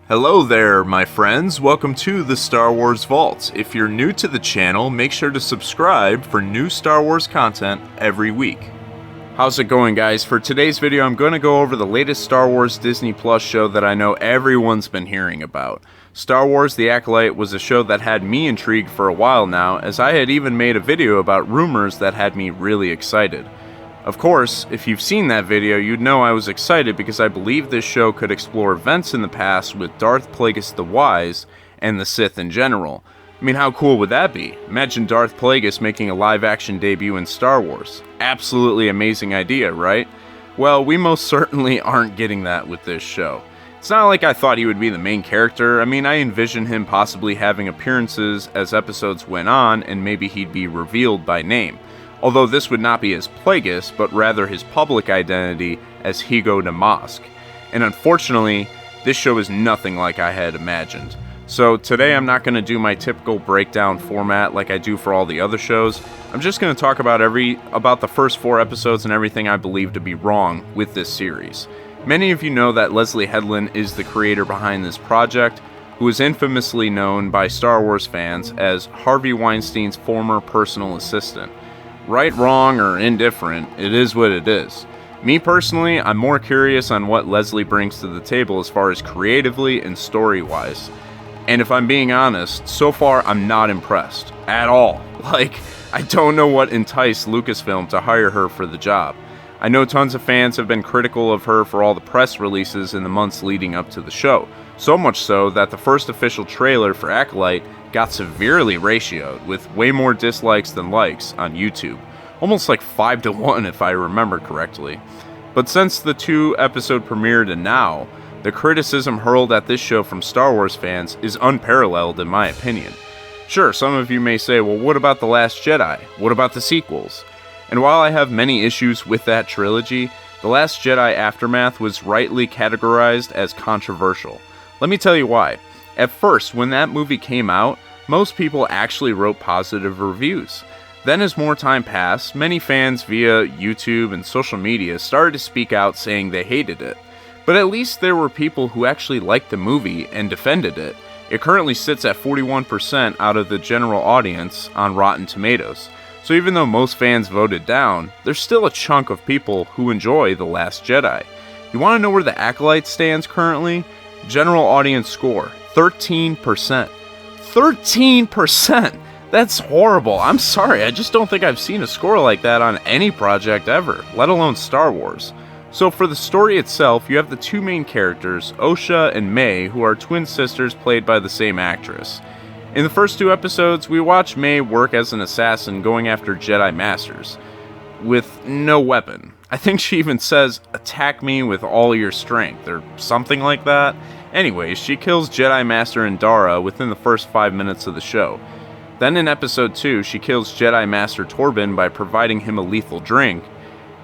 Hello there, my friends. Welcome to the Star Wars Vault. If you're new to the channel, make sure to subscribe for new Star Wars content every week. How's it going, guys? For today's video, I'm going to go over the latest Star Wars Disney Plus show that I know everyone's been hearing about. Star Wars The Acolyte was a show that had me intrigued for a while now, as I had even made a video about rumors that had me really excited. Of course, if you've seen that video, you'd know I was excited because I believe this show could explore events in the past with Darth Plagueis the Wise and the Sith in general. I mean, how cool would that be? Imagine Darth Plagueis making a live-action debut in Star Wars. Absolutely amazing idea, right? Well, we most certainly aren't getting that with this show. It's not like I thought he would be the main character. I mean, I envisioned him possibly having appearances as episodes went on, and maybe he'd be revealed by name. Although this would not be as Plagueis, but rather his public identity as Higo Damask. And unfortunately, this show is nothing like I had imagined. So today I'm not going to do my typical breakdown format like I do for all the other shows. I'm just going to talk about the first 4 episodes and everything I believe to be wrong with this series. Many of you know that Leslie Headland is the creator behind this project, who is infamously known by Star Wars fans as Harvey Weinstein's former personal assistant. Right, wrong, or indifferent, it is what it is. Me personally, I'm more curious on what Leslie brings to the table as far as creatively and story-wise. And if I'm being honest, so far I'm not impressed. At all. I don't know what enticed Lucasfilm to hire her for the job. I know tons of fans have been critical of her for all the press releases in the months leading up to the show. So much so that the first official trailer for Acolyte got severely ratioed, with way more dislikes than likes on YouTube. Almost like 5-1 if I remember correctly. But since the 2-episode premiere to now, the criticism hurled at this show from Star Wars fans is unparalleled in my opinion. Sure, some of you may say, well, what about The Last Jedi? What about the sequels? And while I have many issues with that trilogy, The Last Jedi Aftermath was rightly categorized as controversial. Let me tell you why. At first, when that movie came out, most people actually wrote positive reviews. Then as more time passed, many fans via YouTube and social media started to speak out saying they hated it. But at least there were people who actually liked the movie and defended it. It currently sits at 41% out of the general audience on Rotten Tomatoes. So even though most fans voted down, there's still a chunk of people who enjoy The Last Jedi. You want to know where The Acolyte stands currently? General audience score, 13%. 13%! That's horrible. I'm sorry, I just don't think I've seen a score like that on any project ever, let alone Star Wars. So for the story itself, you have the 2 main characters, Osha and May, who are twin sisters played by the same actress. In the first 2 episodes, we watch May work as an assassin going after Jedi Masters, with no weapon. I think she even says, "Attack me with all your strength," or something like that. Anyways, she kills Jedi Master Indara within the first 5 minutes of the show. Then in episode 2, she kills Jedi Master Torben by providing him a lethal drink,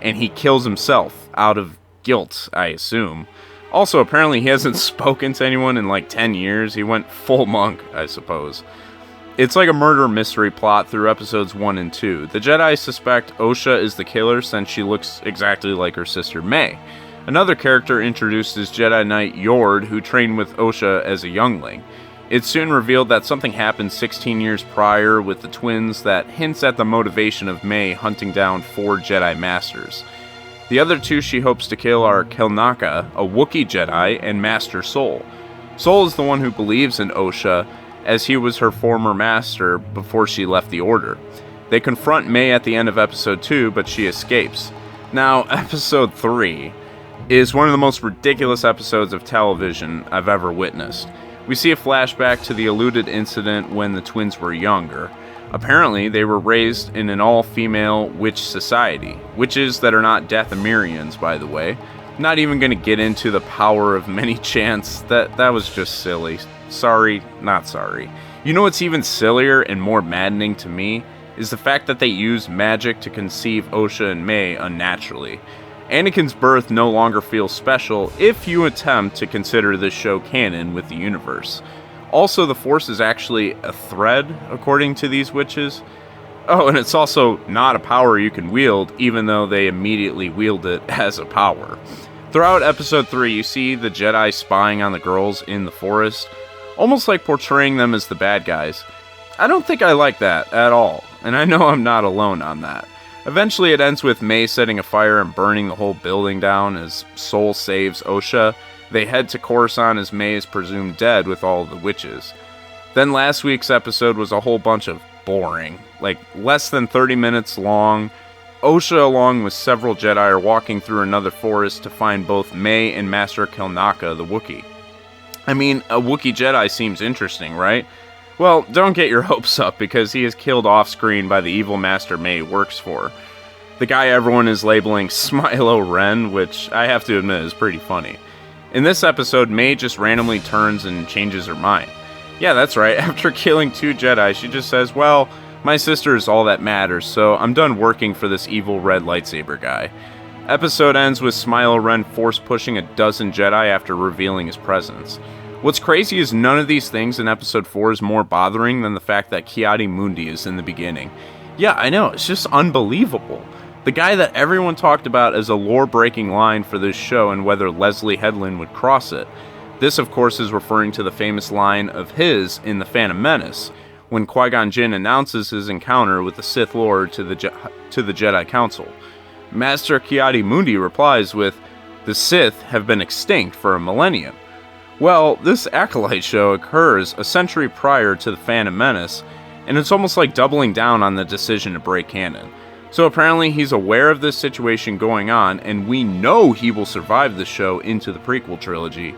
and he kills himself, out of guilt, I assume. Also, apparently he hasn't spoken to anyone in like 10 years. He went full monk, I suppose. It's like a murder mystery plot through episodes 1 and 2. The Jedi suspect Osha is the killer since she looks exactly like her sister May. Another character introduced is Jedi Knight Yord, who trained with Osha as a youngling. It's soon revealed that something happened 16 years prior with the twins that hints at the motivation of May hunting down 4 Jedi Masters. The other 2 she hopes to kill are Kelnaka, a Wookiee Jedi, and Master Sol. Sol is the one who believes in Osha, as he was her former master before she left the Order. They confront May at the end of episode 2, but she escapes. Now, episode 3 is one of the most ridiculous episodes of television I've ever witnessed. We see a flashback to the alluded incident when the twins were younger. Apparently, they were raised in an all-female witch society. Witches that are not Dathomirians, by the way. Not even going to get into the power of many chants. That was just silly. Sorry, not sorry. You know what's even sillier and more maddening to me? Is the fact that they used magic to conceive Osha and May unnaturally. Anakin's birth no longer feels special if you attempt to consider this show canon with the universe. Also, the Force is actually a thread, according to these witches. Oh, and it's also not a power you can wield, even though they immediately wield it as a power. Throughout episode 3, you see the Jedi spying on the girls in the forest, almost like portraying them as the bad guys. I don't think I like that at all, and I know I'm not alone on that. Eventually it ends with May setting a fire and burning the whole building down as Sol saves Osha. They head to Coruscant as May is presumed dead with all of the witches. Then last week's episode was a whole bunch of boring, like less than 30 minutes long. Osha, along with several Jedi, are walking through another forest to find both May and Master Kelnaka, the Wookiee. I mean, a Wookiee Jedi seems interesting, right? Well, don't get your hopes up, because he is killed off-screen by the evil Master May works for. The guy everyone is labeling Smilo Ren, which I have to admit is pretty funny. In this episode, May just randomly turns and changes her mind. Yeah, that's right, after killing 2 Jedi, she just says, well, my sister is all that matters, so I'm done working for this evil red lightsaber guy. Episode ends with Smilo Ren force-pushing a dozen Jedi after revealing his presence. What's crazy is none of these things in episode 4 is more bothering than the fact that Ki-Adi-Mundi is in the beginning. Yeah, I know, it's just unbelievable. The guy that everyone talked about as a lore-breaking line for this show and whether Leslie Headland would cross it. This, of course, is referring to the famous line of his in The Phantom Menace, when Qui-Gon Jinn announces his encounter with the Sith Lord to the Jedi Council. Master Ki-Adi-Mundi replies with, "The Sith have been extinct for a millennium." Well, this Acolyte show occurs a century prior to The Phantom Menace, and it's almost like doubling down on the decision to break canon. So apparently he's aware of this situation going on, and we know he will survive the show into the prequel trilogy.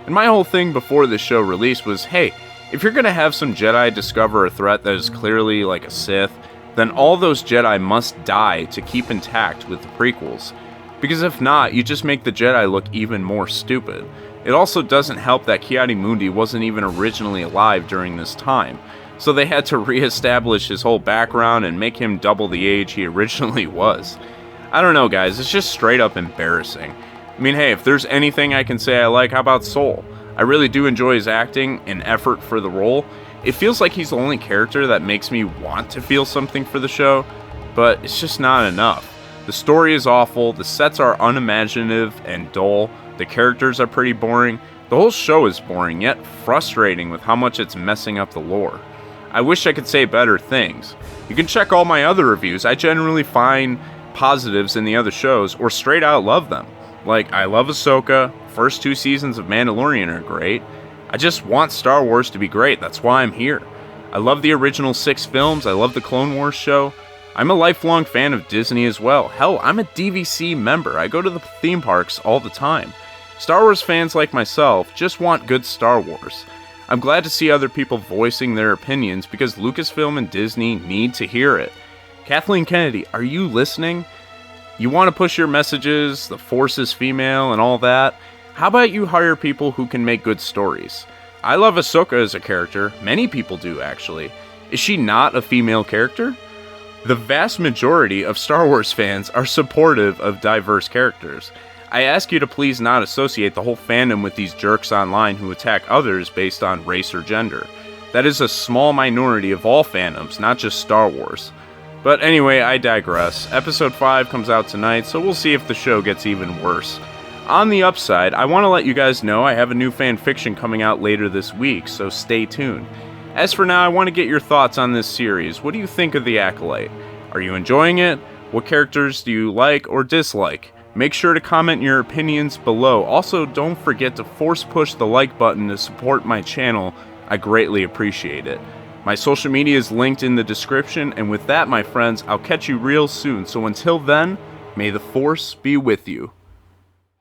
And my whole thing before this show released was, hey, if you're going to have some Jedi discover a threat that is clearly like a Sith, then all those Jedi must die to keep intact with the prequels. Because if not, you just make the Jedi look even more stupid. It also doesn't help that Ki-Adi-Mundi wasn't even originally alive during this time, so they had to re-establish his whole background and make him double the age he originally was. I don't know, guys, it's just straight up embarrassing. I mean, hey, if there's anything I can say I like, how about Sol? I really do enjoy his acting and effort for the role. It feels like he's the only character that makes me want to feel something for the show, but it's just not enough. The story is awful, the sets are unimaginative and dull, the characters are pretty boring, the whole show is boring, yet frustrating with how much it's messing up the lore. I wish I could say better things. You can check all my other reviews. I generally find positives in the other shows, or straight out love them. Like, I love Ahsoka, first 2 seasons of Mandalorian are great. I just want Star Wars to be great, that's why I'm here. I love the original 6 films, I love the Clone Wars show. I'm a lifelong fan of Disney as well. Hell, I'm a DVC member, I go to the theme parks all the time. Star Wars fans like myself just want good Star Wars. I'm glad to see other people voicing their opinions because Lucasfilm and Disney need to hear it. Kathleen Kennedy, are you listening? You want to push your messages, the Force is female and all that? How about you hire people who can make good stories? I love Ahsoka as a character, many people do actually. Is she not a female character? The vast majority of Star Wars fans are supportive of diverse characters. I ask you to please not associate the whole fandom with these jerks online who attack others based on race or gender. That is a small minority of all fandoms, not just Star Wars. But anyway, I digress. Episode 5 comes out tonight, so we'll see if the show gets even worse. On the upside, I want to let you guys know I have a new fan fiction coming out later this week, so stay tuned. As for now, I want to get your thoughts on this series. What do you think of The Acolyte? Are you enjoying it? What characters do you like or dislike? Make sure to comment your opinions below. Also, don't forget to force push the like button to support my channel. I greatly appreciate it. My social media is linked in the description, and with that, my friends, I'll catch you real soon. So until then, may the Force be with you.